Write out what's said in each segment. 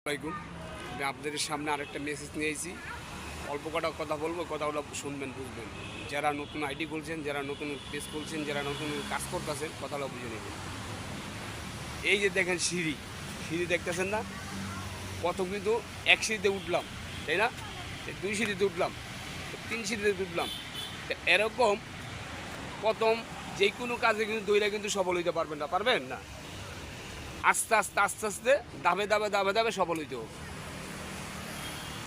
আসসালামাইকুম। আমি আপনাদের সামনে আরেকটা মেসেজ নিয়েছি। অল্প কটা কথা বলবো, কথাগুলো শুনবেন, বুঝবেন। যারা নতুন আইডি খুলছেন, যারা নতুন পেজ খুলছেন, যারা নতুন কাজ করতেছেন, কথাগুলো বুঝে নেবেন। এই যে দেখেন সিঁড়ি সিঁড়ি দেখতেছেন না? প্রথম কিন্তু এক সিঁড়িতে উঠলাম, তাই না? দুই সিঁড়িতে উঠলাম, তিন সিঁড়িতে উঠলাম। এরকম প্রথম যে কোনো কাজে কিন্তু দইরা কিন্তু সফল হইতে পারবেন না, পারবেন না। আস্তে আস্তে আস্তে আস্তে ধাপে ধাপে ধাপে ধাপে সফল হইতে হবে,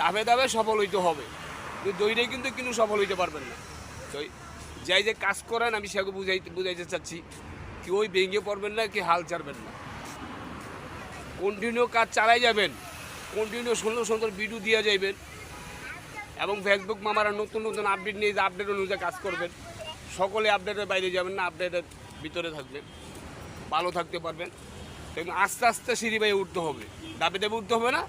ধাপে ধাপে সফল হইতে হবে। দইরে কিন্তু কিন্তু সফল হইতে পারবেন না। তো যাই যে কাজ করেন, আমি সেগুলো বুঝাইতে চাচ্ছি কি ওই ভেঙে পড়বেন না, কি হাল ছাড়বেন না। কন্টিনিউ কাজ চালাই যাবেন, কন্টিনিউ সুন্দর সুন্দর ভিডিও দিয়ে যাইবেন, এবং ফেসবুক মামারা নতুন নতুন আপডেট নিয়ে আপডেট অনুযায়ী কাজ করবেন। সকলে আপডেটের বাইরে যাবেন না, আপডেটের ভিতরে থাকবেন, ভালো থাকতে পারবেন। কিন্তু আস্তে আস্তে সিঁড়ি বাইয়ে উঠতে হবে, দাবে দাবে উঠতে হবে না,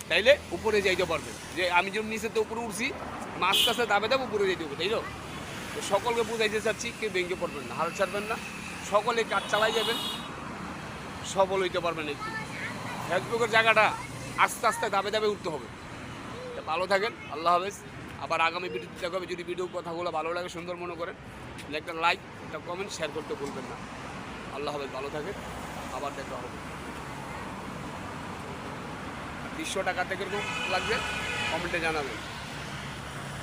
তাইলে উপরে যাইতে পারবেন। যে আমি যেমন নিচে তো উপরে উঠছি, আস্তে আস্তে দাবে দাবে উপরে যাইতে হবে, তাই তো? সকলকে বুঝাইতে চাচ্ছি, কেউ ভেঙে পড়বেন না, হাল ছাড়বেন না, সকলে কাজ চালাই যাবেন, সফল হইতে পারবেন। একটু ফেসবুকের জায়গাটা আস্তে আস্তে দাবে দাবে উঠতে হবে। ভালো থাকেন, আল্লাহ হাফেজ। আবার আগামী ভিডিওতে দেখা হবে। যদি ভিডিও কথাগুলো ভালো লাগে, সুন্দর মনে করেন, একটা লাইক, একটা কমেন্ট, শেয়ার করতে ভুলবেন না। আল্লাহ হাফেজ, ভালো থাকেন, আবার দেখা হবে। 200 টাকা থেকে লাগবে, কমেন্টে জানাবেন।